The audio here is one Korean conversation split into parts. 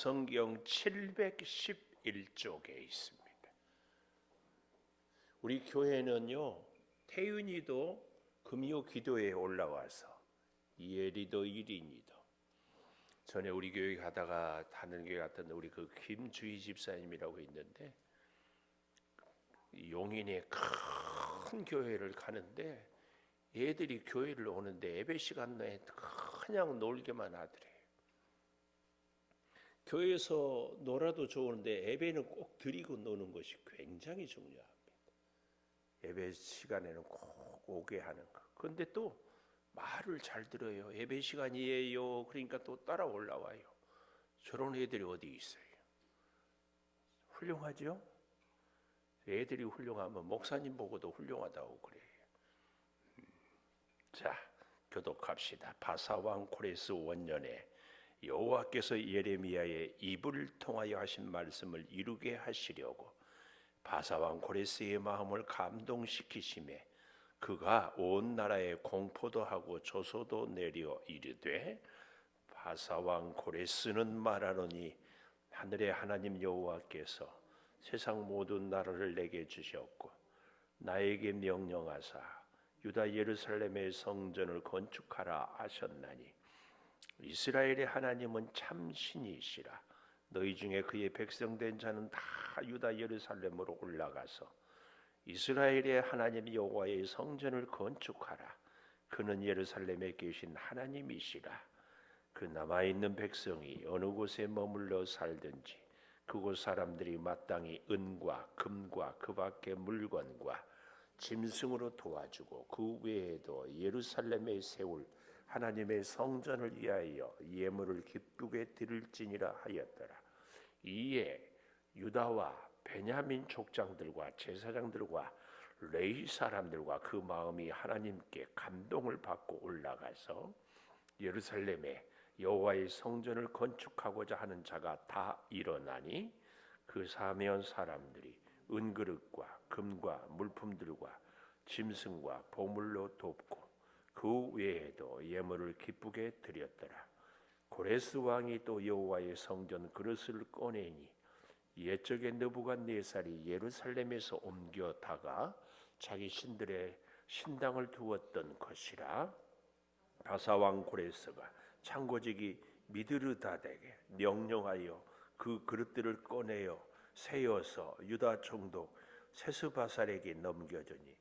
성경 711쪽에 있습니다. 우리 교회는요, 태윤이도 금요 기도에 올라와서 예리도 일인이도 전에 우리 교회 가다가 다른 교회 갔던 우리 그 김주희 집사님이라고 있는데 용인의 큰 교회를 가는데 애들이 교회를 오는데 예배 시간 내에 그냥 놀게만 하더래. 교회에서 놀아도 좋은데 예배는 꼭 드리고 노는 것이 굉장히 중요합니다. 예배 시간에는 꼭 오게 하는 것. 그런데 또 말을 잘 들어요. 예배 시간이에요. 그러니까 또 따라 올라와요. 저런 애들이 어디 있어요? 훌륭하죠? 애들이 훌륭하면 목사님 보고도 훌륭하다고 그래요. 자, 교독합시다. 바사왕 코레스 원년에 여호와께서 예레미야의 입을 통하여 하신 말씀을 이루게 하시려고 바사왕 고레스의 마음을 감동시키심에 그가 온 나라에 공포도 하고 조소도 내려 이르되 바사왕 고레스는 말하노니 하늘의 하나님 여호와께서 세상 모든 나라를 내게 주셨고 나에게 명령하사 유다 예루살렘의 성전을 건축하라 하셨나니 이스라엘의 하나님은 참 신이시라. 너희 중에 그의 백성된 자는 다 유다 예루살렘으로 올라가서 이스라엘의 하나님 여호와의 성전을 건축하라. 그는 예루살렘에 계신 하나님이시라. 그 남아있는 백성이 어느 곳에 머물러 살든지 그곳 사람들이 마땅히 은과 금과 그 밖의 물건과 짐승으로 도와주고 그 외에도 예루살렘에 세울 하나님의 성전을 위하여 예물을 기쁘게 드릴지니라 하였더라. 이에 유다와 베냐민 족장들과 제사장들과 레위 사람들과 그 마음이 하나님께 감동을 받고 올라가서 예루살렘에 여호와의 성전을 건축하고자 하는 자가 다 일어나니 그 사면 사람들이 은그릇과 금과 물품들과 짐승과 보물로 돕고 그 외에도 예물을 기쁘게 드렸더라. 고레스 왕이 또 여호와의 성전 그릇을 꺼내니 옛적에 느부갓네살이 예루살렘에서 옮겨다가 자기 신들의 신당을 두었던 것이라. 바사왕 고레스가 창고지기 미드르다덱에 명령하여 그 그릇들을 꺼내어 세어서 유다 총독 세스바살에게 넘겨주니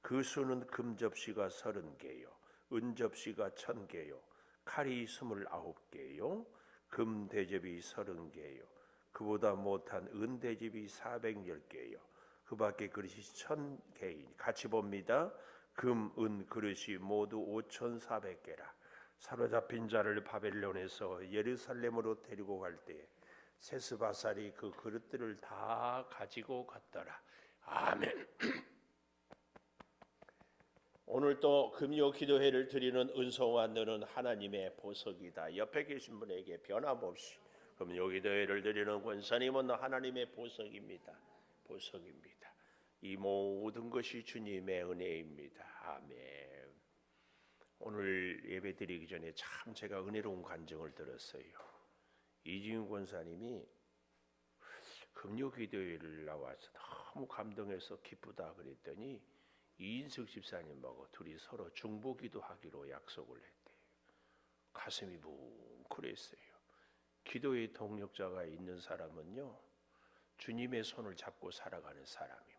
그 수는 금접시가 30개요 은접시가 1000개요 칼이 29개요 금대접이 30개요 그보다 못한 은대접이 410개요 그 밖에 그릇이 1000개이니 같이 봅니다. 금, 은 그릇이 모두 5400개라. 사로잡힌 자를 바벨론에서 예루살렘으로 데리고 갈 때에 세스바살이 그 그릇들을 다 가지고 갔더라. 아멘. 오늘 또 금요 기도회를 드리는 은송아 너는 하나님의 보석이다. 옆에 계신 분에게 변함없이 금요 기도회를 드리는 권사님은 하나님의 보석입니다. 보석입니다. 이 모든 것이 주님의 은혜입니다. 아멘. 오늘 예배 드리기 전에 참 제가 은혜로운 간증을 들었어요. 이지윤 권사님이 금요 기도회를 나와서 너무 감동해서 기쁘다 그랬더니 이인숙 집사님하고 둘이 서로 중보기도 하기로 약속을 했대요. 가슴이 뭉클했어요. 기도의 동력자가 있는 사람은요, 주님의 손을 잡고 살아가는 사람입니다.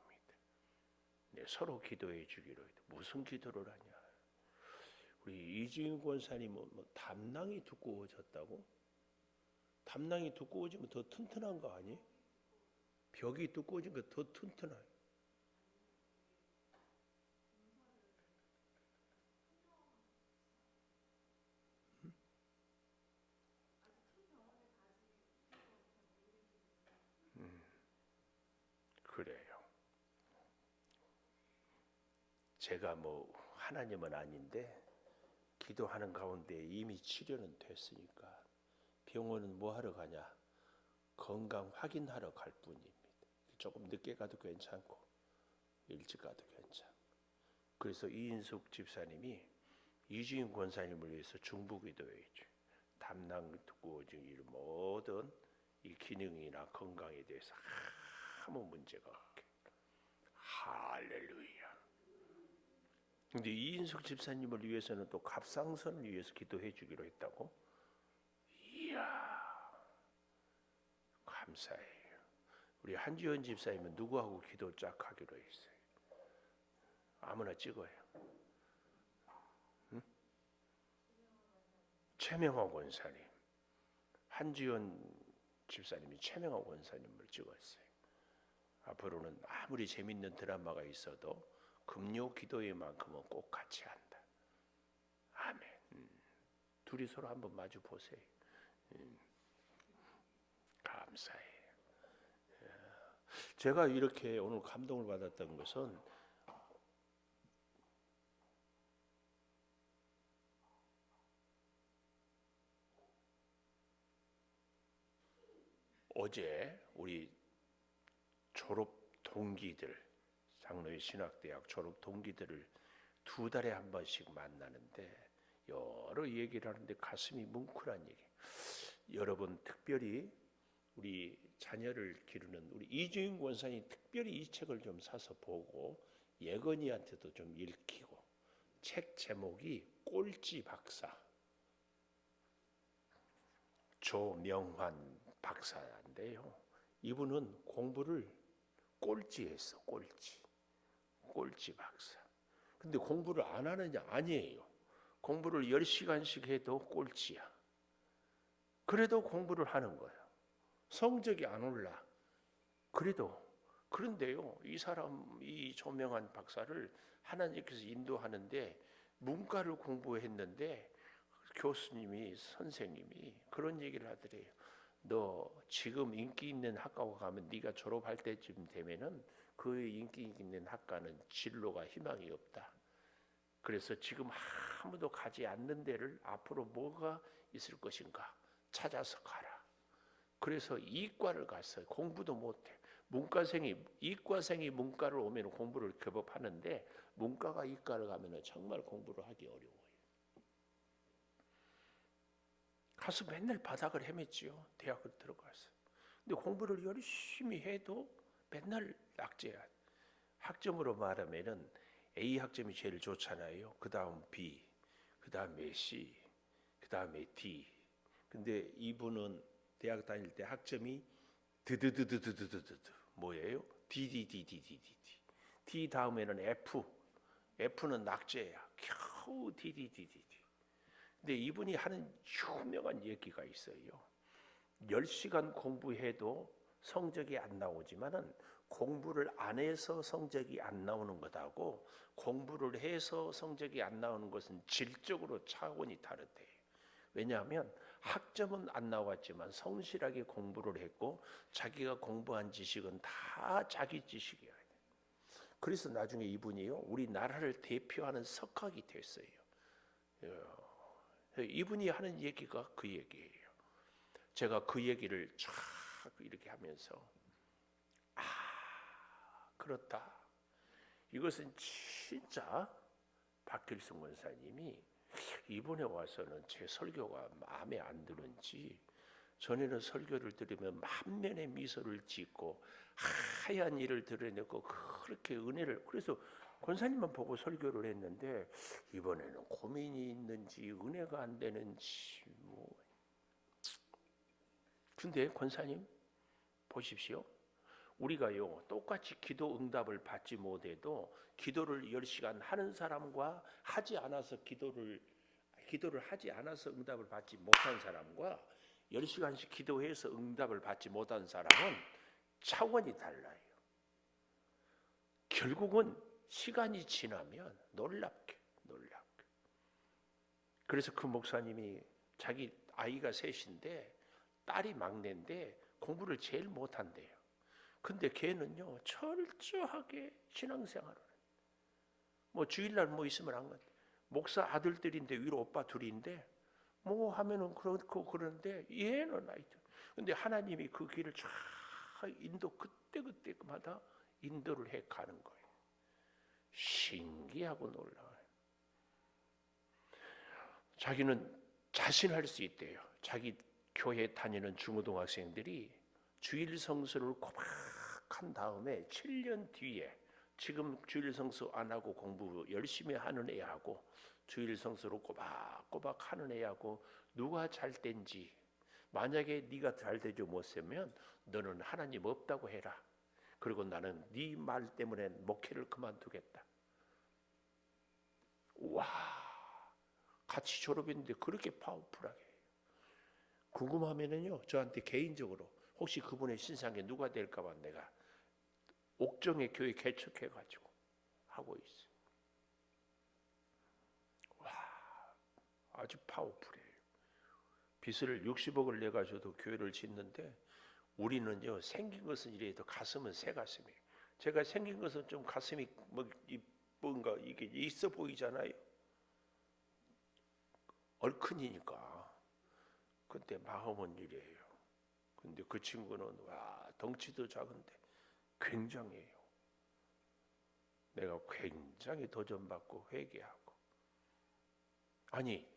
네, 서로 기도해 주기로 해도 무슨 기도를 하냐? 우리 이지윤 권사님은 뭐 담낭이 두꺼워졌다고? 담낭이 두꺼워지면 더 튼튼한 거 아니에요? 벽이 두꺼워지면 더 튼튼해요. 그래요. 제가 뭐 하나님은 아닌데 기도하는 가운데 이미 치료는 됐으니까 병원은 뭐 하러 가냐? 건강 확인하러 갈 뿐입니다. 조금 늦게 가도 괜찮고 일찍 가도 괜찮고. 그래서 이인숙 집사님이 이주인 권사님을 위해서 중보기도해야죠. 담낭 두꺼워진 일 모든 기능이나 건강에 대해서 아무 문제가 없게. 할렐루야. 근데 이인석 집사님을 위해서는 또 갑상선을 위해서 기도해 주기로 했다고? 이야, 감사해요. 우리 한지원 집사님은 누구하고 기도 쫙 하기로 했어요? 아무나 찍어요. 응? 최명화 권사님. 한지원 집사님이 최명화 권사님을 찍었어요. 앞으로는 아무리 재밌는 드라마가 있어도 금요 기도회만큼은 꼭 같이 한다. 아멘. 둘이 서로 한번 마주 보세요. 감사해요. 제가 이렇게 오늘 감동을 받았던 것은 어제 우리 졸업 동기들, 장로의 신학대학 졸업 동기들을 2달에 한 번씩 만나는데 여러 얘기를 하는데 가슴이 뭉클한 얘기. 여러분 특별히 우리 자녀를 기르는 우리 이주인 권사님 특별히 이 책을 좀 사서 보고 예건이한테도 좀 읽히고. 책 제목이 꼴찌 박사. 조명환 박사인데요. 이분은 공부를 꼴찌했어. 꼴찌 박사. 근데 공부를 안 하느냐? 아니에요. 공부를 10시간씩 해도 꼴찌야. 그래도 공부를 하는 거예요. 성적이 안 올라. 그런데요, 이 사람, 이 조명환 박사를 하나님께서 인도하는데 문과를 공부했는데 교수님이, 선생님이 그런 얘기를 하더래요. 너 지금 인기 있는 학과 가면 네가 졸업할 때쯤 되면은 그 인기 있는 학과는 진로가 희망이 없다. 그래서 지금 아무도 가지 않는 데를 앞으로 뭐가 있을 것인가 찾아서 가라. 그래서 이과를 갔어요. 공부도 못해. 이과생이 문과를 오면 공부를 제법 하는데 문과가 이과를 가면 정말 공부를 하기 어려워요. 가서 맨날 바닥을 헤맸지요. 대학을 들어가서. 근데 공부를 열심히 해도 맨날 낙제야. 학점으로 말하면은 A 학점이 제일 좋잖아요. 그 다음 B, 그 다음에 C, 그 다음에 D. 근데 이분은 대학 다닐 때 학점이 드드드드드드드드 뭐예요? DDDDDD. D 다음에는 F. F는 낙제야. 겨우 DDDDD. 근데 이분이 하는 유명한 얘기가 있어요. 10시간 공부해도 성적이 안 나오지만은 공부를 안 해서 성적이 안 나오는 것하고 공부를 해서 성적이 안 나오는 것은 질적으로 차원이 다르대요. 왜냐하면 학점은 안 나왔지만 성실하게 공부를 했고 자기가 공부한 지식은 다 자기 지식이야. 그래서 나중에 이분이요, 우리나라를 대표하는 석학이 됐어요. 이분이 하는 얘기가 그 얘기예요. 제가 그 얘기를 쫙 이렇게 하면서 그렇다. 이것은 진짜 박길승 원사님이 이번에 와서는 제 설교가 마음에 안 드는지 전에는 설교를 들으면 만면의 미소를 짓고 하얀 일을 드러내고 그렇게 은혜를, 그래서 권사님만 보고 설교를 했는데 이번에는 고민이 있는지 은혜가 안 되는지 뭐. 근데 권사님 보십시오. 우리가요 똑같이 기도 응답을 받지 못해도 기도를 10시간 하는 사람과 하지 않아서 기도를 하지 않아서 응답을 받지 못한 사람과 10시간씩 기도해서 응답을 받지 못한 사람은 차원이 달라요. 결국은 시간이 지나면 놀랍게. 그래서 그 목사님이 자기 아이가 셋인데 딸이 막내인데 공부를 제일 못한대요. 근데 걔는요 철저하게 신앙생활을 해요. 뭐 주일날 뭐 있으면 안 가. 목사 아들들인데 위로 오빠 둘인데 뭐 하면은 그렇고 그러는데 얘는 아이들. 근데 하나님이 그 길을 쫙 인도 그때마다 인도를 해 가는 거예요. 신기하고 놀라워요. 자기는 자신할 수 있대요. 자기 교회 다니는 중고등학생들이 주일 성수를 꼬박 한 다음에 7년 뒤에 지금 주일 성수 안 하고 공부 열심히 하는 애하고 주일 성수로 꼬박꼬박 하는 애하고 누가 잘 된지, 만약에 네가 잘 되지 못하면 너는 하나님 없다고 해라. 그리고 나는 네 말 때문에 목회를 그만두겠다. 와, 같이 졸업했는데 그렇게 파워풀하게. 궁금하면은요, 저한테 개인적으로 혹시 그분의 신상에 누가 될까봐 내가 옥정의 교회 개척해가지고 하고 있어요. 와, 아주 파워풀해요. 빚을 60억을 내가지고도 교회를 짓는데 우리는요, 생긴 것은 이래도 가슴은 새 가슴이에요. 제가 생긴 것은 좀 가슴이 뭐 이쁜가 이게 있어 보이잖아요. 얼큰이니까. 근데 마음은 이래요. 근데 그 친구는 와, 덩치도 작은데 굉장해요. 내가 굉장히 도전받고 회개하고. 아니,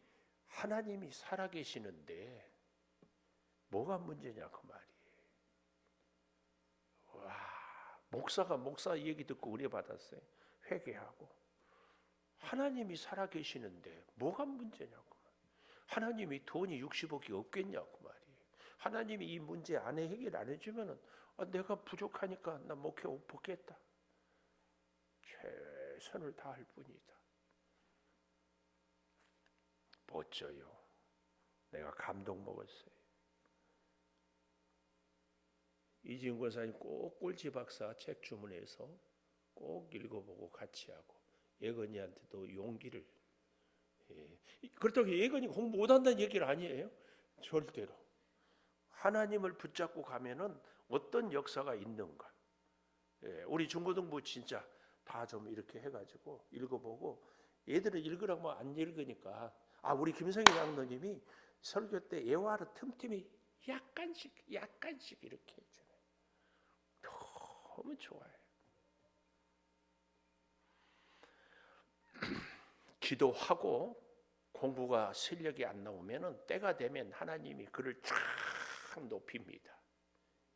하나님이 살아계시는데 뭐가 문제냐 그 말이에요. 와, 목사가 목사 얘기 듣고 은혜 받았어요. 회개하고. 하나님이 살아계시는데 뭐가 문제냐고. 하나님이 돈이 60억이 없겠냐고 말이에요. 하나님이 이 문제 안에 해결 안 해주면은 내가 부족하니까 나 목회 못 받겠다. 최선을 다할 뿐이다. 멋져요. 내가 감동 먹었어요. 이지은 권사님 꼭 꼴찌 박사 책 주문해서 꼭 읽어보고 같이 하고 예건이한테도 용기를. 그렇다고 예건이 공부 못한다는 얘기는 아니에요. 절대로. 하나님을 붙잡고 가면은 어떤 역사가 있는가. 우리 중고등부 진짜 다 좀 이렇게 해가지고 읽어보고, 얘들은 읽으라고 안 읽으니까. 우리 김성희 장로님이 설교 때 예화를 틈틈이 약간씩 이렇게 해줘요. 너무 좋아요. 기도하고 공부가 실력이 안 나오면은 때가 되면 하나님이 그를 쫙 높입니다.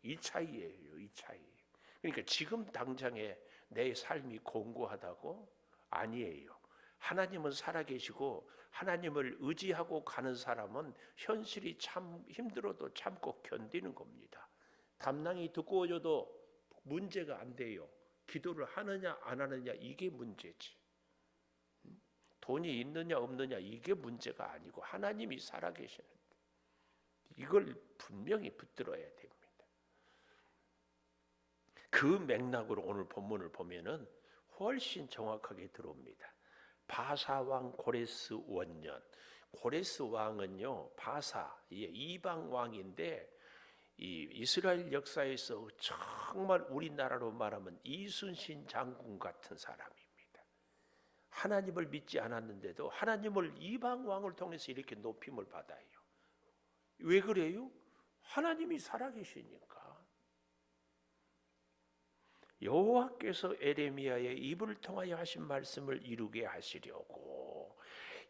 이 차이예요, 이 차이. 그러니까 지금 당장에 내 삶이 공고하다고? 아니에요. 하나님은 살아계시고 하나님을 의지하고 가는 사람은 현실이 참 힘들어도 참고 견디는 겁니다. 담낭이 두꺼워져도 문제가 안 돼요. 기도를 하느냐 안 하느냐 이게 문제지. 돈이 있느냐 없느냐 이게 문제가 아니고 하나님이 살아계시는데 이걸 분명히 붙들어야 됩니다. 그 맥락으로 오늘 본문을 보면은 훨씬 정확하게 들어옵니다. 바사 왕 고레스 원년. 고레스 왕은요, 바사 이방 왕인데 이 이스라엘 역사에서 정말 우리나라로 말하면 이순신 장군 같은 사람입니다. 하나님을 믿지 않았는데도 하나님을 이방 왕을 통해서 이렇게 높임을 받아요. 왜 그래요? 하나님이 살아계시니까. 여호와께서 에레미야의 입을 통하여 하신 말씀을 이루게 하시려고.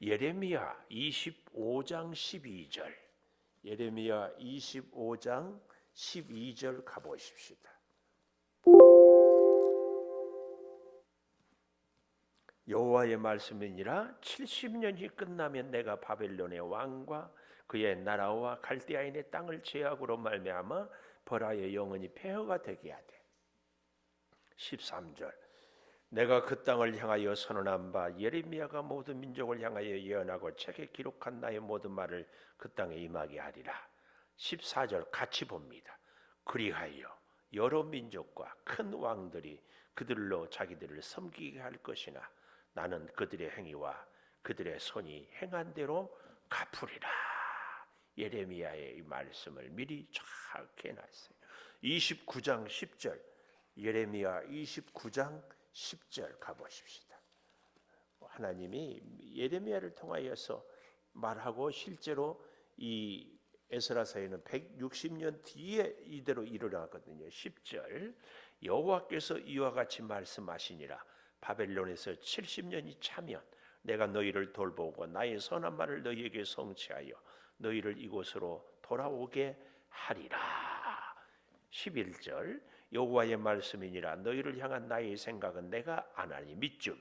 예레미야 25장 12절. 예레미야 25장 12절 가보십시다. 여호와의 말씀이니라 70년이 끝나면 내가 바벨론의 왕과 그의 나라와 갈대아인의 땅을 제약으로 말미암아 벌하여 영원히 폐허가 되게 하되. 13절. 내가 그 땅을 향하여 선언한 바 예레미야가 모든 민족을 향하여 예언하고 책에 기록한 나의 모든 말을 그 땅에 임하게 하리라. 14절 같이 봅니다. 그리하여 여러 민족과 큰 왕들이 그들로 자기들을 섬기게 할 것이나 나는 그들의 행위와 그들의 손이 행한 대로 갚으리라. 예레미야의 이 말씀을 미리 쫙 해놨어요. 29장 10절. 예레미야 29장 10절 가보십시다. 하나님이 예레미야를 통하여서 말하고 실제로 이 에스라서에는 160년 뒤에 이대로 일어나거든요. 10절. 여호와께서 이와 같이 말씀하시니라. 바벨론에서 70년이 차면 내가 너희를 돌보고 나의 선한 말을 너희에게 성취하여 너희를 이곳으로 돌아오게 하리라. 11절 여호와의 말씀이니라 너희를 향한 나의 생각은 내가 아나니 밑줄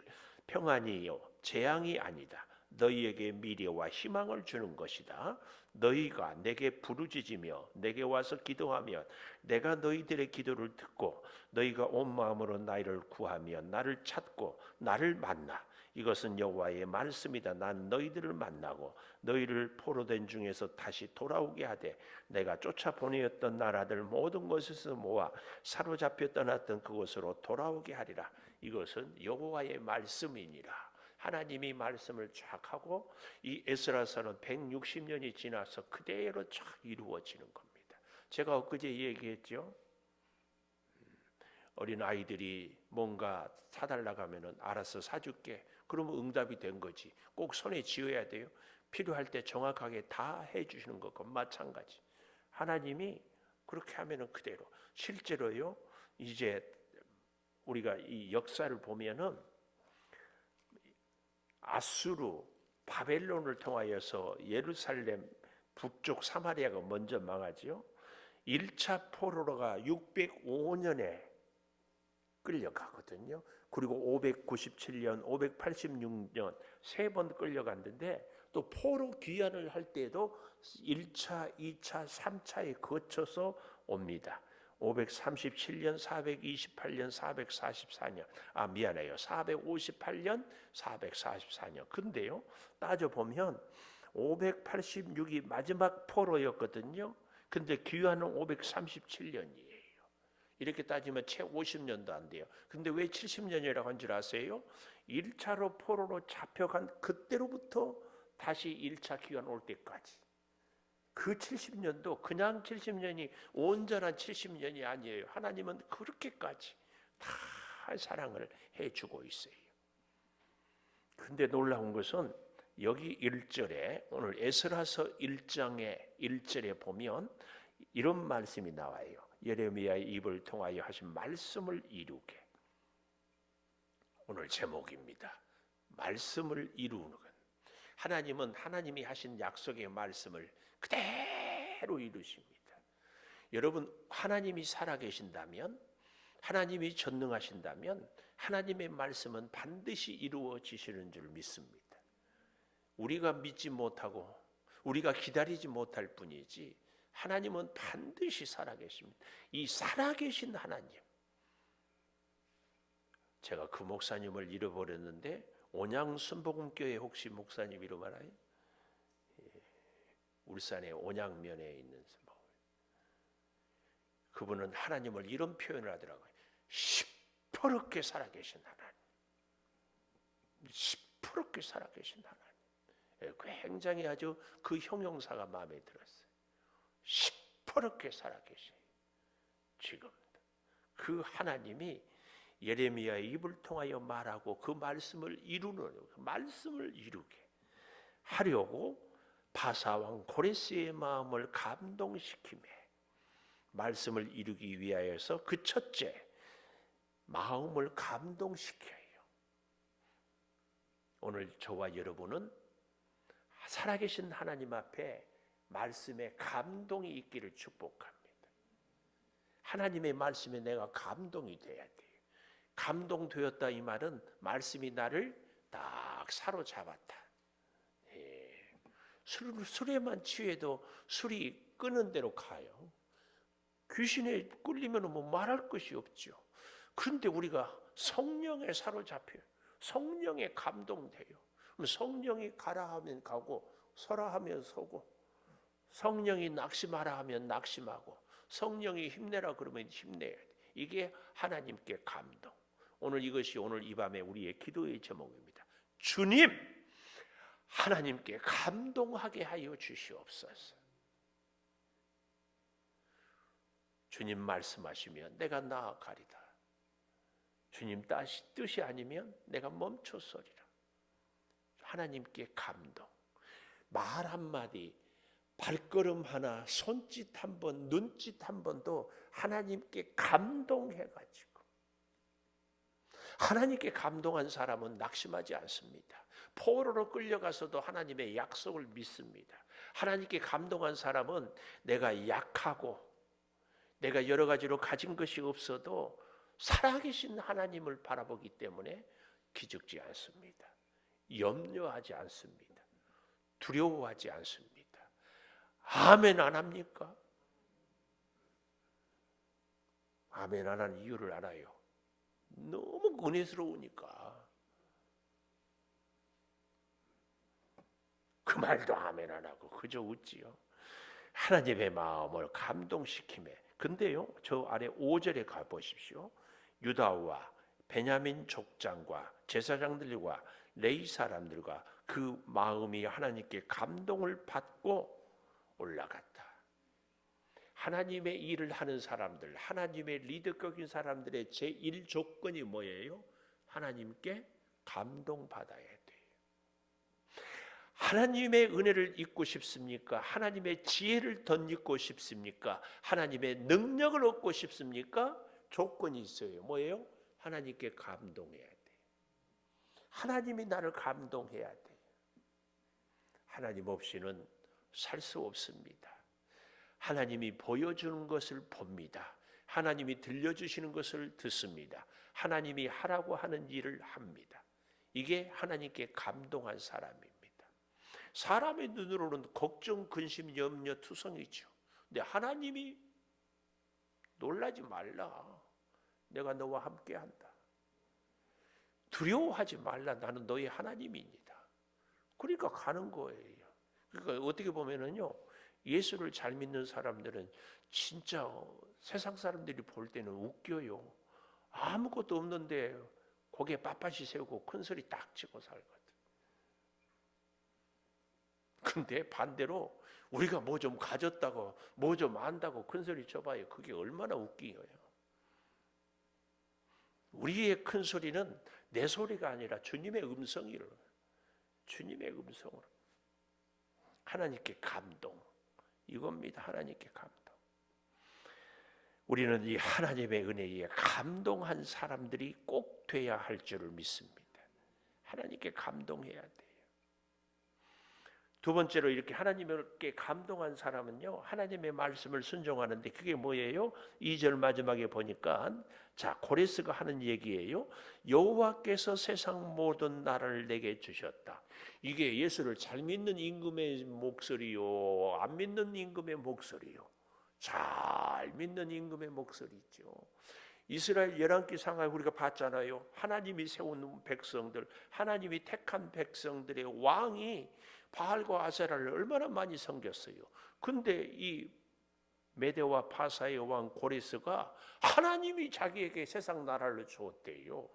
평안이요 재앙이 아니다. 너희에게 미래와 희망을 주는 것이다. 너희가 내게 부르짖으며 내게 와서 기도하면 내가 너희들의 기도를 듣고 너희가 온 마음으로 나를 구하면 나를 찾고 나를 만나. 이것은 여호와의 말씀이다. 난 너희들을 만나고 너희를 포로된 중에서 다시 돌아오게 하되 내가 쫓아 보내었던 나라들 모든 곳에서 모아 사로잡혀 떠났던 그곳으로 돌아오게 하리라. 이것은 여호와의 말씀이니라. 하나님이 말씀을 쫙 하고 이 에스라서는 160년이 지나서 그대로 쫙 이루어지는 겁니다. 제가 엊그제 얘기했죠. 어린 아이들이 뭔가 사달라고 하면은 알아서 사줄게. 그러면 응답이 된 거지. 꼭 손에 쥐어야 돼요. 필요할 때 정확하게 다 해주시는 것과 마찬가지. 하나님이 그렇게 하면은 그대로. 실제로요. 이제 우리가 이 역사를 보면은 아수르 바벨론을 통하여서 예루살렘 북쪽 사마리아가 먼저 망하지요. 1차 포로가 605년에 끌려가거든요. 그리고 597년, 586년 세 번 끌려갔는데 또 포로 귀환을 할 때도 1차, 2차, 3차에 거쳐서 옵니다. 537년, 428년, 444년. 미안해요. 458년, 444년. 근데요. 따져보면 586이 마지막 포로였거든요. 근데 귀환은 537년이에요. 이렇게 따지면 채 50년도 안 돼요. 근데 왜 70년이라고 한 줄 아세요? 1차로 포로로 잡혀간 그때로부터 다시 1차 귀환 올 때까지. 그 70년도 그냥 70년이 온전한 70년이 아니에요. 하나님은 그렇게까지 다 사랑을 해주고 있어요. 근데 놀라운 것은 여기 1절에 오늘 에스라서 1장의 1절에 보면 이런 말씀이 나와요. 예레미야의 입을 통하여 하신 말씀을 이루게. 오늘 제목입니다. 말씀을 이루는 것. 하나님은 하나님이 하신 약속의 말씀을 그대로 이루십니다. 여러분 하나님이 살아계신다면 하나님이 전능하신다면 하나님의 말씀은 반드시 이루어지시는 줄 믿습니다. 우리가 믿지 못하고 우리가 기다리지 못할 뿐이지 하나님은 반드시 살아계십니다. 이 살아계신 하나님. 제가 그 목사님을 잃어버렸는데 온양순복음교회 혹시 목사님 이름 알아요? 울산의 온양면에 있는 선생님. 그분은 하나님을 이런 표현을 하더라고요. 시퍼렇게 살아계신 하나님. 시퍼렇게 살아계신 하나님. 굉장히 아주 그 형용사가 마음에 들었어요. 시퍼렇게 살아계세요. 지금 그 하나님이 예레미야의 입을 통하여 말하고 그 말씀을 이루는 그 말씀을 이루게 하려고 바사왕 고레스의 마음을 감동시키며 말씀을 이루기 위하여서 그 첫째 마음을 감동시켜요. 오늘 저와 여러분은 살아계신 하나님 앞에 말씀에 감동이 있기를 축복합니다. 하나님의 말씀에 내가 감동이 돼야 돼요. 감동되었다 이 말은 말씀이 나를 딱 사로잡았다. 술에만 취해도 술이 끄는 대로 가요. 귀신에 끌리면 뭐 말할 것이 없죠. 그런데 우리가 성령에 사로잡혀요. 성령에 감동돼요. 성령이 가라 하면 가고 서라 하면 서고 성령이 낙심하라 하면 낙심하고 성령이 힘내라 그러면 힘내야 돼. 이게 하나님께 감동. 오늘 이것이 오늘 이 밤에 우리의 기도의 제목입니다. 주님, 하나님께 감동하게 하여 주시옵소서. 주님 말씀하시면 내가 나아가리다. 주님 뜻이 아니면 내가 멈춰서리라. 하나님께 감동. 말 한마디, 발걸음 하나, 손짓 한 번, 눈짓 한 번도 하나님께 감동해가지고 하나님께 감동한 사람은 낙심하지 않습니다. 포로로 끌려가서도 하나님의 약속을 믿습니다. 하나님께 감동한 사람은 내가 약하고 내가 여러 가지로 가진 것이 없어도 살아계신 하나님을 바라보기 때문에 기죽지 않습니다. 염려하지 않습니다. 두려워하지 않습니다. 아멘 안 합니까? 아멘 안 하는 이유를 알아요. 너무 은혜스러우니까. 그 말도 아멘 안 하고 그저 웃지요. 하나님의 마음을 감동시키며. 근데요, 저 아래 5절에 가보십시오. 유다와 베냐민 족장과 제사장들과 레위 사람들과 그 마음이 하나님께 감동을 받고 올라갔다. 하나님의 일을 하는 사람들, 하나님의 리더격인 사람들의 제1조건이 뭐예요? 하나님께 감동받아야 돼요. 하나님의 은혜를 잊고 싶습니까? 하나님의 지혜를 덧입고 싶습니까? 하나님의 능력을 얻고 싶습니까? 조건이 있어요. 뭐예요? 하나님께 감동해야 돼요. 하나님이 나를 감동해야 돼요. 하나님 없이는 살 수 없습니다. 하나님이 보여주는 것을 봅니다. 하나님이 들려주시는 것을 듣습니다. 하나님이 하라고 하는 일을 합니다. 이게 하나님께 감동한 사람입니다. 사람의 눈으로는 걱정, 근심, 염려, 투성이죠. 근데 하나님이 놀라지 말라. 내가 너와 함께한다. 두려워하지 말라. 나는 너의 하나님입니다. 그러니까 가는 거예요. 그러니까 어떻게 보면은요, 예수를 잘 믿는 사람들은 진짜 세상 사람들이 볼 때는 웃겨요. 아무것도 없는데 고개 빳빳이 세우고 큰 소리 딱 치고 살거든. 근데 반대로 우리가 뭐 좀 가졌다고 뭐 좀 안다고 큰 소리 쳐봐요. 그게 얼마나 웃기요. 우리의 큰 소리는 내 소리가 아니라 주님의 음성이로, 주님의 음성으로. 하나님께 감동, 이겁니다. 하나님께 감동. 우리는 이 하나님의 은혜에 감동한 사람들이 꼭 돼야 할 줄을 믿습니다. 하나님께 감동해야 돼요. 두 번째로 이렇게 하나님께 감동한 사람은요, 하나님의 말씀을 순종하는데 그게 뭐예요? 2절 마지막에 보니까 자, 고레스가 하는 얘기예요. 여호와께서 세상 모든 나라를 내게 주셨다. 이게 예수를 잘 믿는 임금의 목소리요, 안 믿는 임금의 목소리요. 잘 믿는 임금의 목소리죠. 이스라엘 열왕기 상하에 우리가 봤잖아요. 하나님이 세운 백성들, 하나님이 택한 백성들의 왕이 바알과 아세라를 얼마나 많이 섬겼어요. 근데 이 메대와 파사의 왕 고레스가 하나님이 자기에게 세상 나라를 주었대요.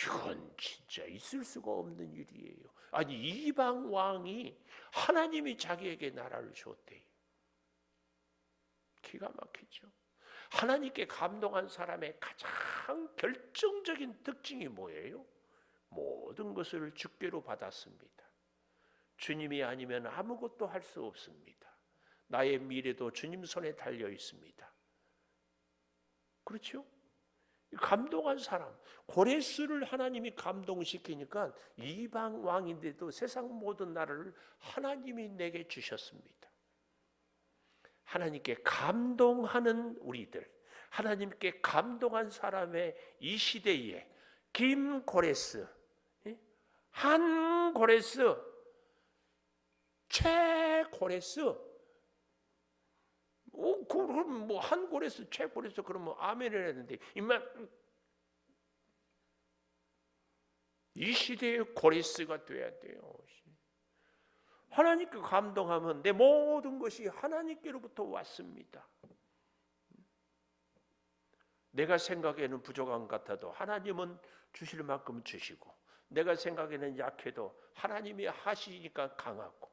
이건 진짜 있을 수가 없는 일이에요. 아니, 이방 왕이 하나님이 자기에게 나라를 주었대요. 기가 막히죠. 하나님께 감동한 사람의 가장 결정적인 특징이 뭐예요? 모든 것을 주께로 받았습니다. 주님이 아니면 아무것도 할 수 없습니다. 나의 미래도 주님 손에 달려 있습니다. 그렇죠? 감동한 사람, 고레스를 하나님이 감동시키니까 이방 왕인데도 세상 모든 나라를 하나님이 내게 주셨습니다. 하나님께 감동하는 우리들, 하나님께 감동한 사람의 이 시대에 김 고레스, 한 고레스, 최 고레스, 그럼 뭐 한 고레스, 최 고레스 그러면 아멘을 했는데 이만 이 시대의 고레스가 돼야 돼요. 하나님께 감동하면 내 모든 것이 하나님께로부터 왔습니다. 내가 생각에는 부족한 것 같아도 하나님은 주실 만큼 주시고, 내가 생각에는 약해도 하나님이 하시니까 강하고,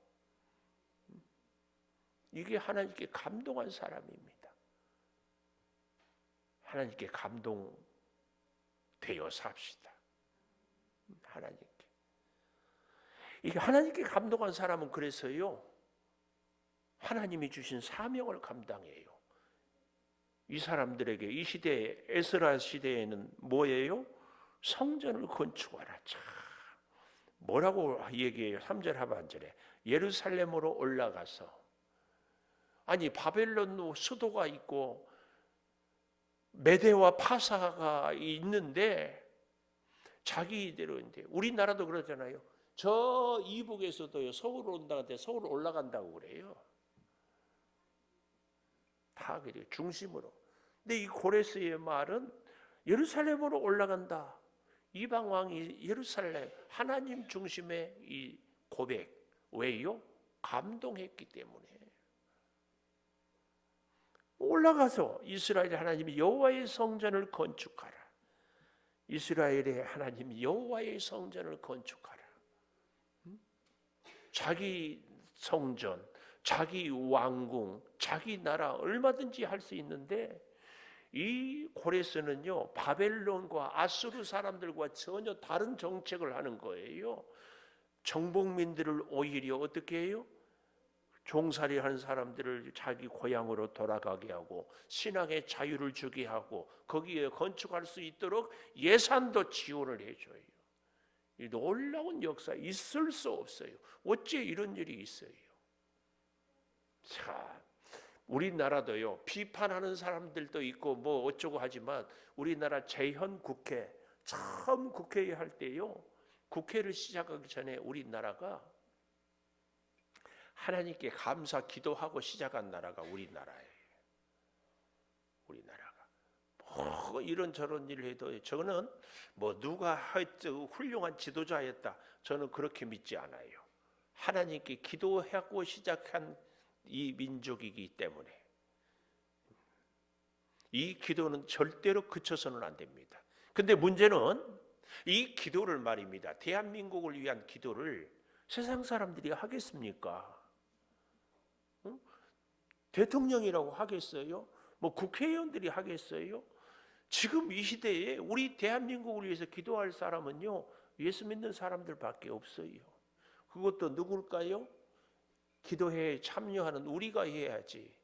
이게 하나님께 감동한 사람입니다. 하나님께 감동되어 삽시다. 하나님께. 이게 하나님께 감동한 사람은 그래서요, 하나님이 주신 사명을 감당해요. 이 사람들에게 이 시대, 에스라 시대에는 뭐예요? 성전을 건축하라. 참 뭐라고 얘기해요? 3절 하반절에 예루살렘으로 올라가서, 아니 바벨론 수도가 있고 메대와 파사가 있는데 자기대로인데, 우리나라도 그러잖아요. 저 이북에서도요, 서울 온다는데 서울 올라간다고 그래요. 다 그래요, 중심으로. 근데 이 고레스의 말은 예루살렘으로 올라간다. 이방 왕이 예루살렘 하나님 중심의 이 고백, 왜요? 감동했기 때문에. 올라가서 이스라엘 하나님이 여호와의 성전을 건축하라. 이스라엘의 하나님 여호와의 성전을 건축하라. 자기 성전, 자기 왕궁, 자기 나라 얼마든지 할 수 있는데, 이 고레스는요, 바벨론과 아수르 사람들과 전혀 다른 정책을 하는 거예요. 정복민들을 오히려 어떻게 해요? 종살이 하는 사람들을 자기 고향으로 돌아가게 하고 신앙의 자유를 주게 하고 거기에 건축할 수 있도록 예산도 지원을 해줘요. 이 놀라운 역사, 있을 수 없어요. 어째 이런 일이 있어요? 자, 우리나라도요, 비판하는 사람들도 있고 뭐 어쩌고 하지만 우리나라 재현 국회, 처음 국회에 할 때요, 국회를 시작하기 전에 우리나라가 하나님께 감사 기도하고 시작한 나라가 우리나라예요. 우리나라가 뭐 이런저런 일을 해도 저는 뭐 누가 하여튼 훌륭한 지도자였다, 저는 그렇게 믿지 않아요. 하나님께 기도하고 시작한 이 민족이기 때문에 이 기도는 절대로 그쳐서는 안 됩니다. 근데 문제는 이 기도를 말입니다, 대한민국을 위한 기도를 세상 사람들이 하겠습니까? 대통령이라고 하겠어요? 뭐 국회의원들이 하겠어요? 지금 이 시대에 우리 대한민국을 위해서 기도할 사람은요, 예수 믿는 사람들밖에 없어요. 그것도 누굴까요? 기도회에 참여하는 우리가 해야지.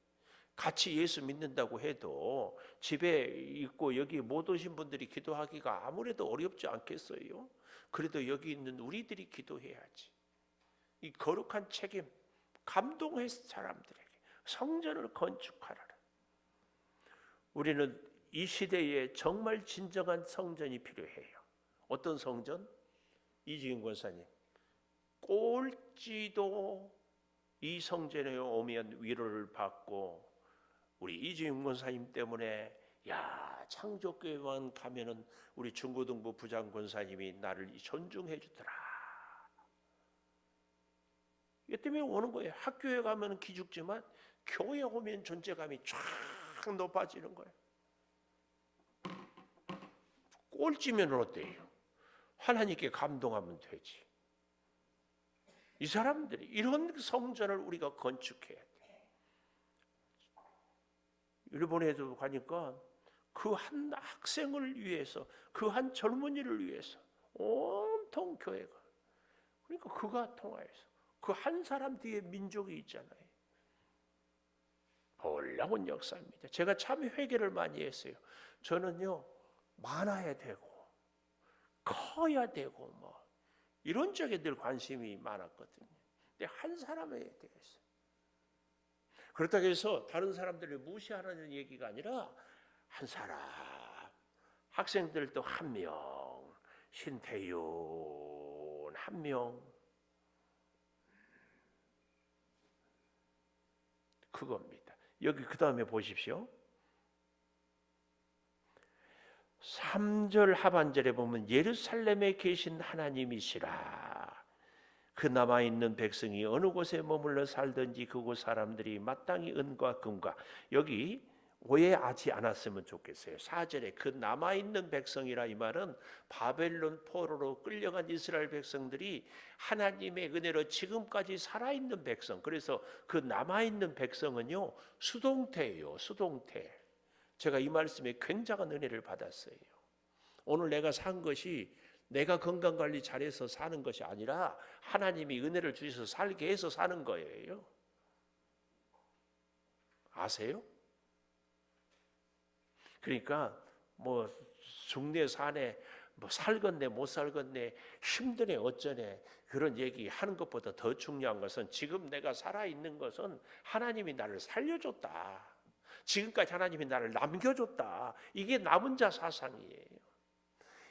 같이 예수 믿는다고 해도 집에 있고 여기 못 오신 분들이 기도하기가 아무래도 어렵지 않겠어요? 그래도 여기 있는 우리들이 기도해야지. 이 거룩한 책임, 감동해서 사람들에게 성전을 건축하라. 우리는 이 시대에 정말 진정한 성전이 필요해요. 어떤 성전? 이주임 권사님, 꼴찌도 이 성전에 오면 위로를 받고, 우리 이주임 권사님 때문에 창조교회만 가면은 우리 중고등부 부장 권사님이 나를 존중해 주더라. 이 때문에 오는 거예요. 학교에 가면 기죽지만 교회 오면 존재감이 쫙 높아지는 거예요. 꼴찌면 어때요? 하나님께 감동하면 되지. 이 사람들이 이런 성전을 우리가 건축해야 돼. 일본에도 가니까 그 한 학생을 위해서, 그 한 젊은이를 위해서 온통 교회가, 그러니까 그가 통하여서 그 한 사람 뒤에 민족이 있잖아요. 놀라운 역사입니다. 제가 참 회개를 많이 했어요. 저는요, 많아야 되고 커야 되고 뭐 이런 쪽에 늘 관심이 많았거든요. 근데 한 사람에 대해서, 그렇다고 해서 다른 사람들을 무시하라는 얘기가 아니라 한 사람, 학생들도 한 명, 신태윤 한 명, 그겁니다. 여기 그 다음에 보십시오. 3절 하반절에 보면 예루살렘에 계신 하나님이시라. 그 남아있는 백성이 어느 곳에 머물러 살든지 그곳 사람들이 마땅히 은과 금과, 여기 오해하지 않았으면 좋겠어요. 4절에 그 남아있는 백성이라, 이 말은 바벨론 포로로 끌려간 이스라엘 백성들이 하나님의 은혜로 지금까지 살아있는 백성, 그래서 그 남아있는 백성은요, 수동태예요. 수동태. 제가 이 말씀에 굉장한 은혜를 받았어요. 오늘 내가 산 것이 내가 건강관리 잘해서 사는 것이 아니라 하나님이 은혜를 주셔서 살게 해서 사는 거예요. 아세요? 그러니까 뭐 죽네 사네, 뭐 살겠네 못 살겠네, 힘드네 어쩌네, 그런 얘기 하는 것보다 더 중요한 것은 지금 내가 살아있는 것은 하나님이 나를 살려줬다. 지금까지 하나님이 나를 남겨줬다. 이게 남은 자 사상이에요.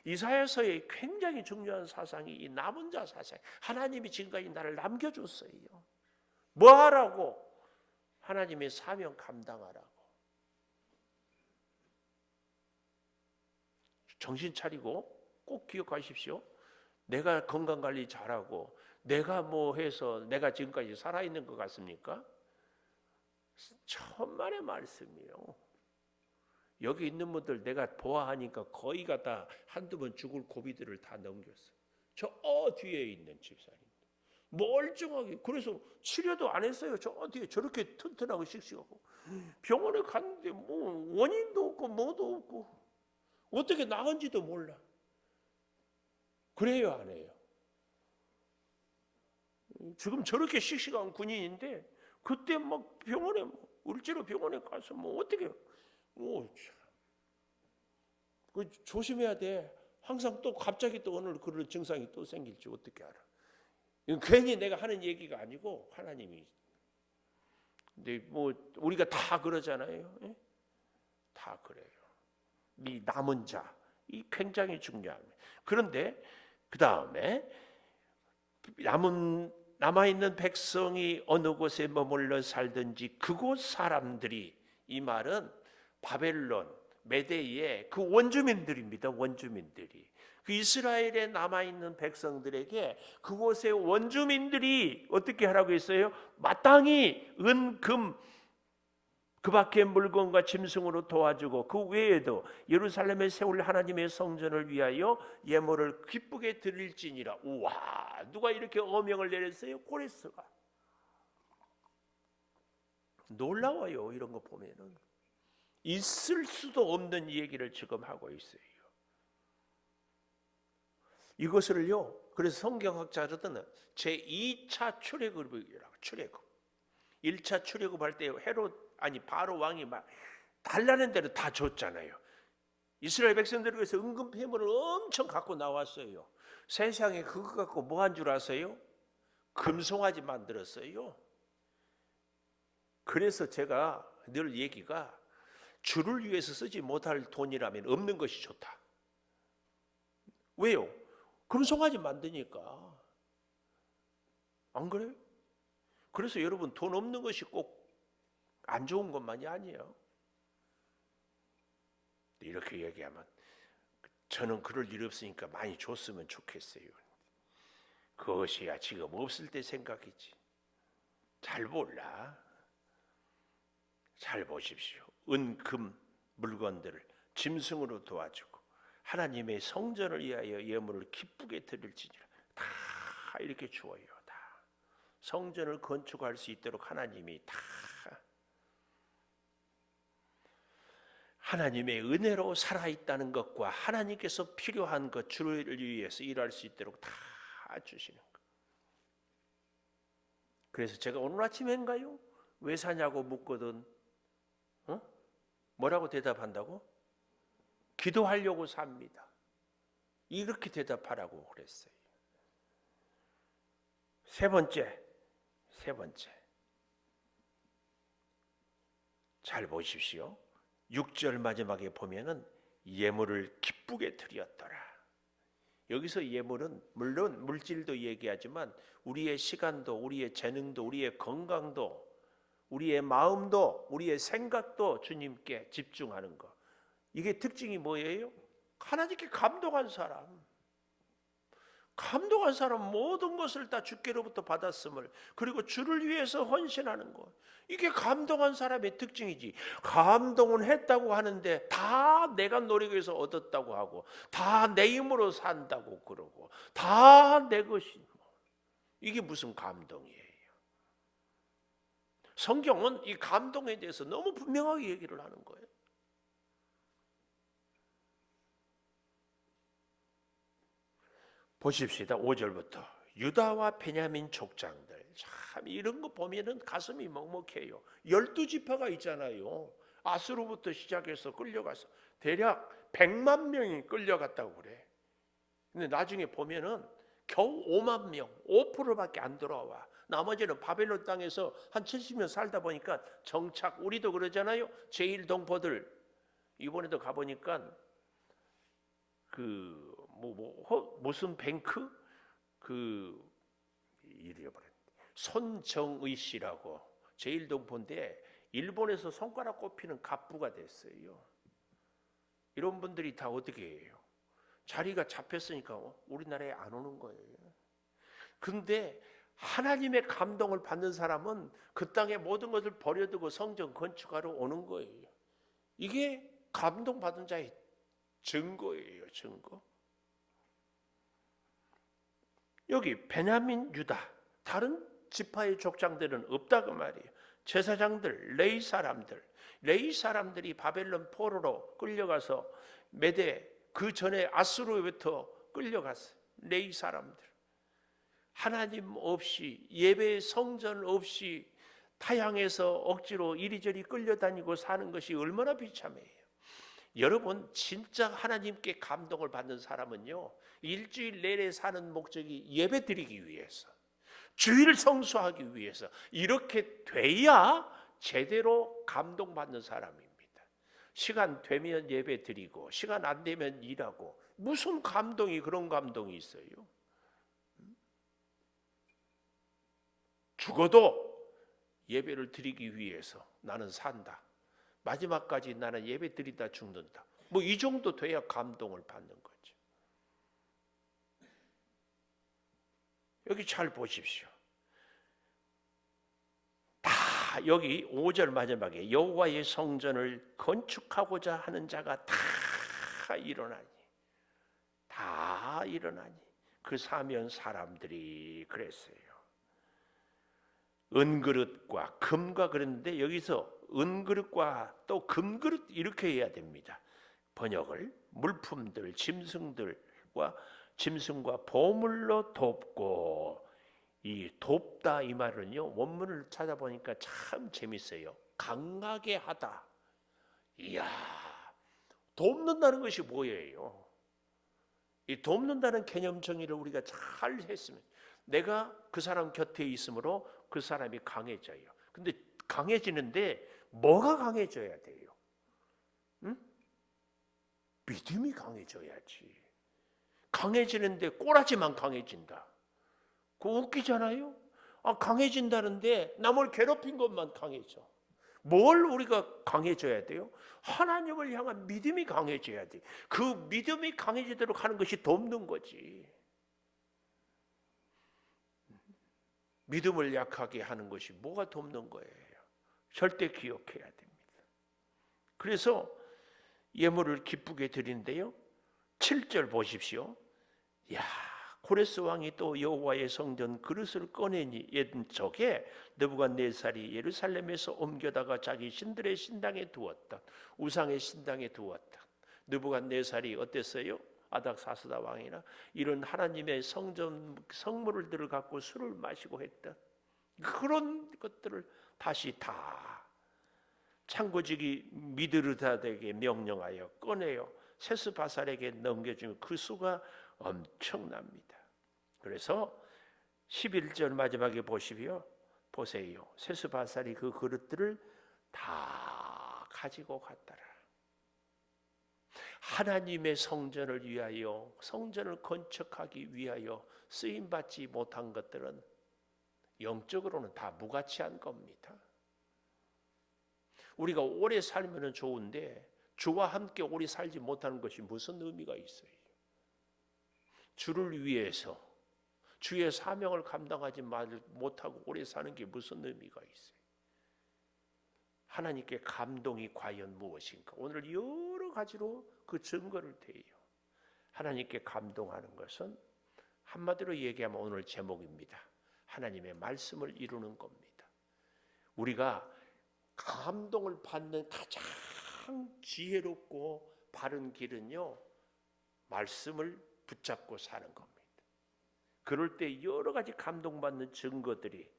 이사야서의 굉장히 중요한 사상이 이 남은 자 사상. 하나님이 지금까지 나를 남겨줬어요. 뭐 하라고? 하나님의 사명 감당하라고. 정신 차리고 꼭 기억하십시오. 내가 건강관리 잘하고 내가 뭐 해서 내가 지금까지 살아있는 것 같습니까? 천만의 말씀이에요. 여기 있는 분들 내가 보아하니까 거의가 다 한두 번 죽을 고비들을 다 넘겼어. 저 뒤에 있는 집사님 멀쩡하게, 그래서 치료도 안 했어요. 저 뒤에 저렇게 튼튼하고 씩씩하고 병원에 갔는데 뭐 원인도 없고 뭐도 없고 어떻게 나은지도 몰라. 그래요, 안 해요? 지금 저렇게 씩씩한 군인인데 그때 막 병원에 을지로 병원에 가서 뭐 어떻게 그 조심해야 돼. 항상 또 갑자기 또 오늘 그런 증상이 또 생길지 어떻게 알아? 이건 괜히 내가 하는 얘기가 아니고 하나님이. 근데 뭐 우리가 다 그러잖아요. 예? 다 그래요. 이 남은 자, 이 굉장히 중요합니다. 그런데 그 다음에 남아있는 백성이 어느 곳에 머물러 살든지 그곳 사람들이, 이 말은 바벨론, 메대의 그 원주민들입니다. 원주민들이. 그 이스라엘에 남아있는 백성들에게 그곳의 원주민들이 어떻게 하라고 했어요? 마땅히 은, 금, 그 밖의 물건과 짐승으로 도와주고 그 외에도 예루살렘에 세울 하나님의 성전을 위하여 예물을 기쁘게 드릴지니라. 우와, 누가 이렇게 어명을 내렸어요? 고레스가. 놀라워요. 이런 거 보면은 있을 수도 없는 얘기를 지금 하고 있어요. 이것을요, 그래서 성경학자들은 제2차 출애굽이라고. 출애굽. 1차 출애굽할 때 바로 왕이 막 달라는 대로 다 줬잖아요. 이스라엘 백성들을 위해서 은금 폐물을 엄청 갖고 나왔어요. 세상에 그거 갖고 뭐 한 줄 아세요? 금송아지 만들었어요. 그래서 제가 늘 얘기가, 주를 위해서 쓰지 못할 돈이라면 없는 것이 좋다. 왜요? 금송아지 만드니까. 안 그래요? 그래서 여러분, 돈 없는 것이 꼭 안 좋은 것만이 아니에요. 이렇게 얘기하면 저는 그럴 일 없으니까 많이 줬으면 좋겠어요. 그것이야 지금 없을 때 생각이지. 잘 몰라. 잘 보십시오. 은, 금, 물건들을 짐승으로 도와주고 하나님의 성전을 위하여 예물을 기쁘게 드릴지니라. 다 이렇게 주어요. 다. 성전을 건축할 수 있도록 하나님이 다 하나님의 은혜로 살아있다는 것과 하나님께서 필요한 것, 주를 위해서 일할 수 있도록 다 주시는 것. 그래서 제가 오늘 아침엔가요? 왜 사냐고 묻거든 뭐라고 대답한다고? 기도하려고 삽니다. 이렇게 대답하라고 그랬어요. 세 번째. 잘 보십시오. 6절 마지막에 보면은 예물을 기쁘게 드렸더라. 여기서 예물은 물론 물질도 얘기하지만 우리의 시간도, 우리의 재능도, 우리의 건강도, 우리의 마음도, 우리의 생각도 주님께 집중하는 것. 이게 특징이 뭐예요? 하나님께 감동한 사람. 감동한 사람 모든 것을 다 주께로부터 받았음을, 그리고 주를 위해서 헌신하는 것. 이게 감동한 사람의 특징이지. 감동은 했다고 하는데 다 내가 노력해서 얻었다고 하고 다 내 힘으로 산다고 그러고 다 내 것이, 이게 무슨 감동이에요? 성경은 이 감동에 대해서 너무 분명하게 얘기를 하는 거예요. 보십시다. 5절부터 유다와 베냐민 족장들, 참 이런 거 보면은 가슴이 먹먹해요. 12지파가 있잖아요. 아수르부터 시작해서 끌려가서 대략 100만 명이 끌려갔다고 그래. 근데 나중에 보면은 겨우 5만 명, 5%밖에 안 돌아와. 나머지는 바벨론 땅에서 한 70년 살다 보니까 정착, 우리도 그러잖아요. 제1동포들 이번에도 가보니까 무슨 뱅크 잃어버렸네. 손정의 씨라고 제1동포인데 일본에서 손가락 꼽히는 갑부가 됐어요. 이런 분들이 다 어떻게 해요? 자리가 잡혔으니까 우리나라에 안 오는 거예요. 근데 하나님의 감동을 받는 사람은 그 땅의 모든 것을 버려두고 성전 건축하러 오는 거예요. 이게 감동받은 자의 증거예요. 증거. 여기 베냐민, 유다 다른 지파의 족장들은 없다 그 말이에요. 제사장들, 레위 사람들이 바벨론 포로로 끌려가서 메대, 그 전에 아수르로부터 끌려갔어요. 레위 사람들. 하나님 없이, 예배 성전 없이 타향에서 억지로 이리저리 끌려다니고 사는 것이 얼마나 비참해요. 여러분, 진짜 하나님께 감동을 받는 사람은요, 일주일 내내 사는 목적이 예배 드리기 위해서, 주일을 성수하기 위해서, 이렇게 돼야 제대로 감동받는 사람입니다. 시간 되면 예배 드리고 시간 안 되면 일하고, 무슨 감동이, 그런 감동이 있어요? 죽어도 예배를 드리기 위해서 나는 산다. 마지막까지 나는 예배 드리다 죽는다. 뭐 이 정도 돼야 감동을 받는 거죠. 여기 잘 보십시오. 다 여기 5절 마지막에 여호와의 성전을 건축하고자 하는 자가 다 일어나니 그 사면 사람들이 그랬어요. 은그릇과 금과 그랬는데 여기서 은그릇과 또 금그릇 이렇게 해야 됩니다. 번역을 물품들, 짐승과 보물로 돕고, 이 돕다 이 말은요, 원문을 찾아보니까 참 재밌어요. 강하게 하다. 이야, 돕는다는 것이 뭐예요? 이 돕는다는 개념 정의를 우리가 잘 했으면, 내가 그 사람 곁에 있으므로 그 사람이 강해져요. 근데 강해지는데 뭐가 강해져야 돼요? 응? 믿음이 강해져야지. 강해지는데 꼬라지만 강해진다. 그거 웃기잖아요. 강해진다는데 남을 괴롭힌 것만 강해져. 뭘 우리가 강해져야 돼요? 하나님을 향한 믿음이 강해져야 돼. 그 믿음이 강해지도록 하는 것이 돕는 거지. 믿음을 약하게 하는 것이 뭐가 돕는 거예요? 절대 기억해야 됩니다. 그래서 예물을 기쁘게 드린대요. 7절 보십시오. 야, 고레스 왕이 또 여호와의 성전 그릇을 꺼내니 옛적에 느부갓네살이 예루살렘에서 옮겨다가 자기 신들의 신당에 두었다. 우상의 신당에 두었다. 느부갓네살이 어땠어요? 아닥사스다 왕이나 이런 하나님의 성전 성물들을 갖고 술을 마시고 했던 그런 것들을 다시 다 창고지기 미드르다에게 명령하여 꺼내요. 세스바살에게 넘겨주면 그 수가 엄청납니다. 그래서 11절 마지막에 보세요. 세스바살이 그 그릇들을 다 가지고 갔더라. 하나님의 성전을 위하여, 성전을 건축하기 위하여 쓰임받지 못한 것들은 영적으로는 다 무가치한 겁니다. 우리가 오래 살면 좋은데 주와 함께 오래 살지 못하는 것이 무슨 의미가 있어요? 주를 위해서 주의 사명을 감당하지 못하고 오래 사는 게 무슨 의미가 있어요? 하나님께 감동이 과연 무엇인가? 오늘 여러 가지로 그 증거를 대요. 하나님께 감동하는 것은 한마디로 얘기하면 오늘 제목입니다. 하나님의 말씀을 이루는 겁니다. 우리가 감동을 받는 가장 지혜롭고 바른 길은요, 말씀을 붙잡고 사는 겁니다. 그럴 때 여러 가지 감동받는 증거들이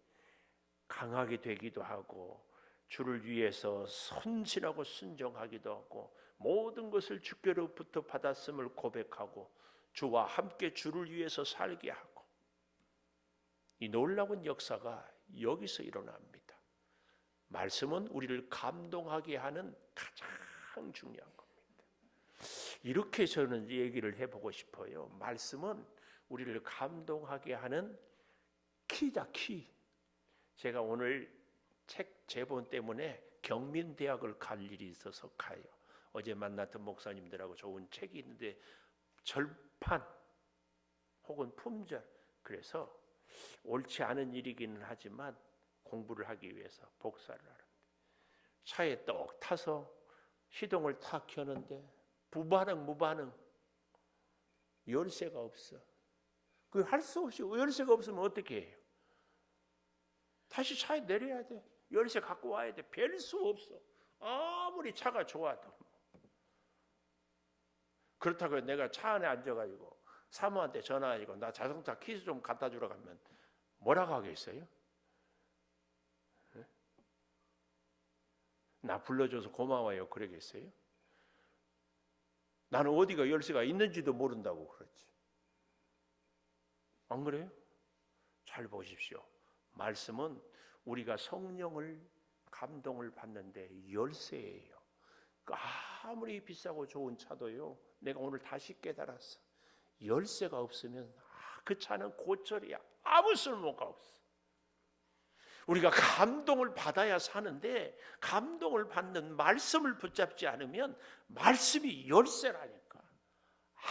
강하게 되기도 하고, 주를 위해서 헌신하고 순종하기도 하고, 모든 것을 주께로부터 받았음을 고백하고 주와 함께 주를 위해서 살게 하고, 이 놀라운 역사가 여기서 일어납니다. 말씀은 우리를 감동하게 하는 가장 중요한 겁니다. 이렇게 저는 얘기를 해보고 싶어요. 말씀은 우리를 감동하게 하는 키다, 키. 제가 오늘 책 제본 때문에 경민대학을 갈 일이 있어서 가요. 어제 만났던 목사님들하고 좋은 책이 있는데 절판 혹은 품절, 그래서 옳지 않은 일이기는 하지만 공부를 하기 위해서 복사를 하랍니다. 차에 떡 타서 시동을 탁 켜는데 무반응, 열쇠가 없어. 그 할 수 없이 열쇠가 없으면 어떻게 해요? 다시 차에 내려야 돼. 열쇠 갖고 와야 돼. 별 수 없어. 아무리 차가 좋아도. 그렇다고 내가 차 안에 앉아가지고 사모한테 전화하고 나 자동차 키스 좀 갖다 주러 가면 뭐라고 하겠어요? 나 불러줘서 고마워요 그러겠어요? 나는 어디가 열쇠가 있는지도 모른다고 그러지. 안 그래요? 잘 보십시오. 말씀은 우리가 성령을 감동을 받는데 열쇠예요. 아무리 비싸고 좋은 차도요, 내가 오늘 다시 깨달았어. 열쇠가 없으면 그 차는 고철이야. 아무 쓸모가 없어. 우리가 감동을 받아야 사는데 감동을 받는 말씀을 붙잡지 않으면 말씀이 열쇠라니까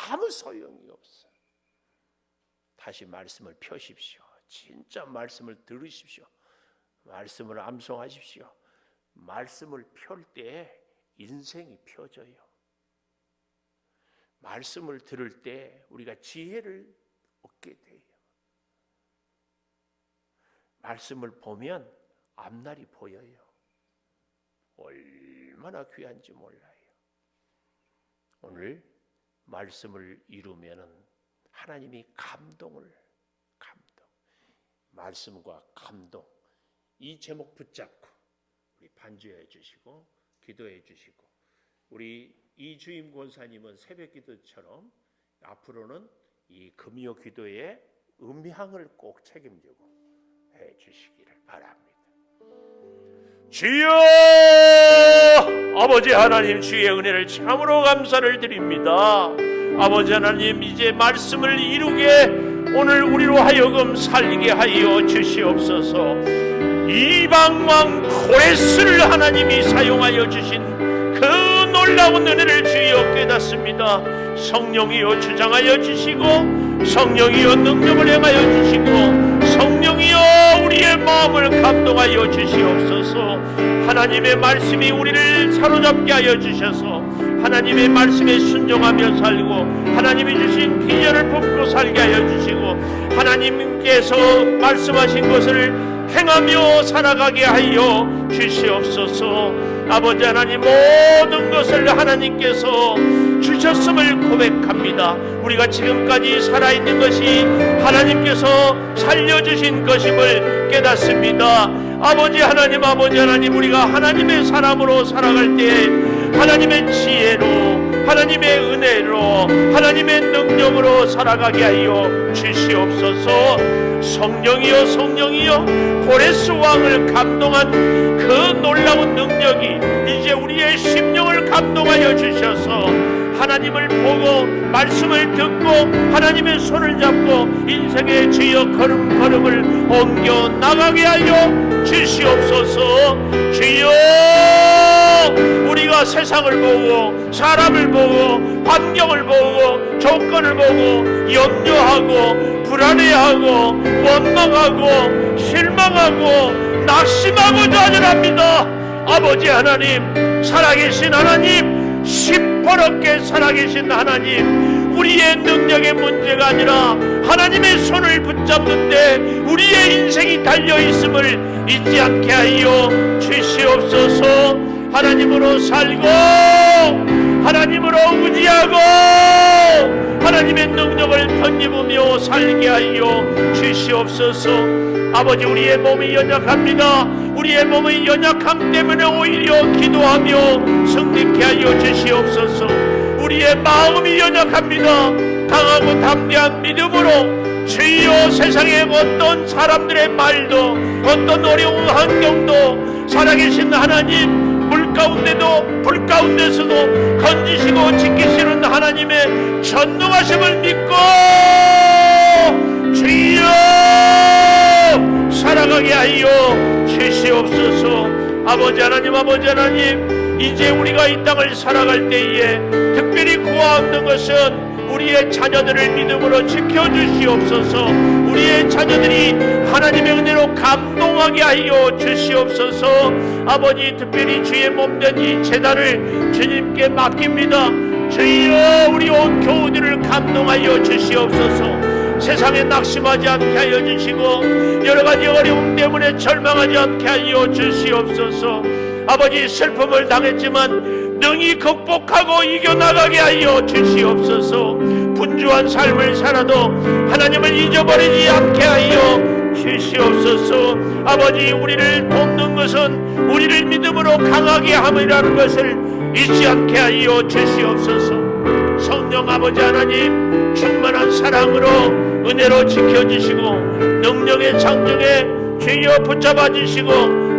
아무 소용이 없어. 다시 말씀을 펴십시오. 진짜 말씀을 들으십시오. 말씀을 암송하십시오. 말씀을 펼 때 인생이 펴져요. 말씀을 들을 때 우리가 지혜를 얻게 돼요. 말씀을 보면 앞날이 보여요. 얼마나 귀한지 몰라요. 오늘 말씀을 이루면은 하나님이 감동, 말씀과 감동, 이 제목 붙잡고 우리 반주해 주시고 기도해 주시고, 우리 이주임 권사님은 새벽 기도처럼 앞으로는 이 금요 기도의 음향을 꼭 책임지고 해 주시기를 바랍니다. 주여, 아버지 하나님, 주의 은혜를 참으로 감사를 드립니다. 아버지 하나님, 이제 말씀을 이루게 오늘 우리로 하여금 살게 하여 주시옵소서. 이방왕 고레스를 하나님이 사용하여 주신 그 놀라운 은혜를 주여 깨닫습니다. 성령이여 주장하여 주시고, 성령이여 능력을 행하여 주시고, 성령이여 우리의 마음을 감동하여 주시옵소서. 하나님의 말씀이 우리를 사로잡게 하여 주셔서 하나님의 말씀에 순종하며 살고, 하나님이 주신 비전을 품고 살게 하여 주시고, 하나님께서 말씀하신 것을 행하며 살아가게 하여 주시옵소서. 아버지 하나님, 모든 것을 하나님께서 주셨음을 고백합니다. 우리가 지금까지 살아있는 것이 하나님께서 살려주신 것임을 깨닫습니다. 아버지 하나님, 우리가 하나님의 사람으로 살아갈 때 하나님의 지혜로, 하나님의 은혜로, 하나님의 능력으로 살아가게 하여 주시옵소서. 성령이여 고레스 왕을 감동한 그 놀라운 능력이 이제 우리의 심령을 감동하여 주셔서 하나님을 보고 말씀을 듣고 하나님의 손을 잡고 인생의 주여 걸음걸음을 옮겨 나가게 하여 주시옵소서. 주여, 우리가 세상을 보고 사람을 보고 환경을 보고 조건을 보고 염려하고 불안해하고 원망하고 실망하고 낙심하고 좌절합니다. 아버지 하나님, 살아계신 하나님, 시퍼렇게 살아계신 하나님, 우리의 능력의 문제가 아니라 하나님의 손을 붙잡는데 우리의 인생이 달려있음을 잊지 않게 하여 주시옵소서. 하나님으로 살고 하나님으로 의지하고 하나님의 능력을 덧입으며 살게 하여 주시옵소서. 아버지, 우리의 몸이 연약합니다. 우리의 몸의 연약함 때문에 오히려 기도하며 승리케 하여 주시옵소서. 우리의 마음이 연약합니다. 강하고 담대한 믿음으로 주여, 세상의 어떤 사람들의 말도, 어떤 어려운 환경도 살아계신 하나님, 물 가운데도 불 가운데서도 건지시고 지키시는 하나님의 전능하심을 믿고 주여 살아가게 하여 주시옵소서. 아버지 하나님, 아버지 하나님, 이제 우리가 이 땅을 살아갈 때에 특별히 구하옵는 것은 우리의 자녀들을 믿음으로 지켜주시옵소서. 우리의 자녀들이 하나님의 은혜로 감동하게 하여 주시옵소서. 아버지, 특별히 주의 몸된 이 제단을 주님께 맡깁니다. 주여, 우리 온 교우들을 감동하여 주시옵소서. 세상에 낙심하지 않게 하여 주시고 여러가지 어려움 때문에 절망하지 않게 하여 주시옵소서. 아버지, 슬픔을 당했지만 능히 극복하고 이겨나가게 하여 주시옵소서. 분주한 삶을 살아도 하나님을 잊어버리지 않게 하여 주시옵소서. 아버지, 우리를 돕는 것은 우리를 믿음으로 강하게 함이라는 것을 잊지 않게 하여 주시옵소서. 성령 아버지 하나님, 충만한 사랑으로 은혜로 지켜주시고 능력의 장정에 주여 붙잡아 주시고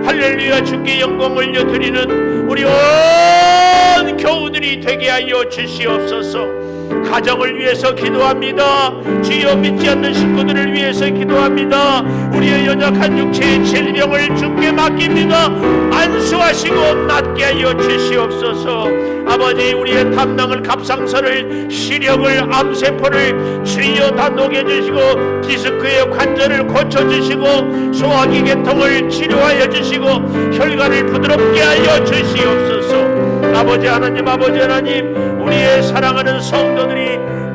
할렐루야 주께 영광 올려드리는 우리 온 교우들이 되게 하여 주시옵소서. 가정을 위해서 기도합니다. 주여, 믿지 않는 식구들을 위해서 기도합니다. 우리의 연약한 육체의 질병을 주께 맡깁니다. 안수하시고 낫게 하여 주시옵소서. 아버지, 우리의 담당을 갑상선을 시력을 암세포를 주여 다 녹여주시고 디스크의 관절을 고쳐주시고 소화기 계통을 치료하여 주시고 혈관을 부드럽게 하여 주시옵소서. 아버지 하나님, 아버지 하나님, 우리의 사랑하는 성도들이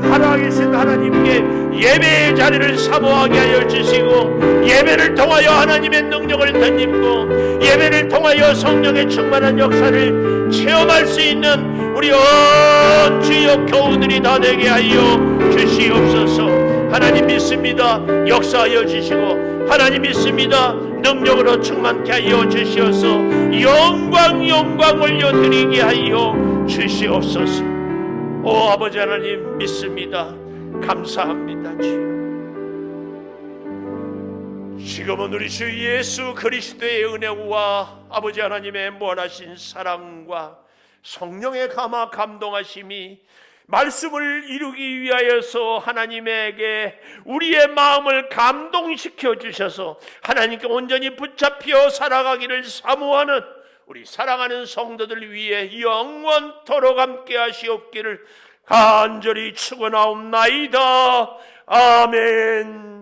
살아계신 하나님께 예배의 자리를 사모하게 하여 주시고 예배를 통하여 하나님의 능력을 덧입고 예배를 통하여 성령의 충만한 역사를 체험할 수 있는 우리 온 주여 교우들이 다 되게 하여 주시옵소서. 하나님 믿습니다. 역사하여 주시고 하나님 믿습니다. 능력으로 충만케 하여 주시어서 영광 올려드리게 하여 주시옵소서. 오 아버지 하나님 믿습니다. 감사합니다. 주여, 지금은 우리 주 예수 그리스도의 은혜와 아버지 하나님의 무한하신 사랑과 성령의 감화 감동하심이 말씀을 이루기 위하여서 하나님에게 우리의 마음을 감동시켜 주셔서 하나님께 온전히 붙잡혀 살아가기를 사모하는 우리 사랑하는 성도들 위해 영원토록 함께 하시옵기를 간절히 축원하옵나이다. 아멘.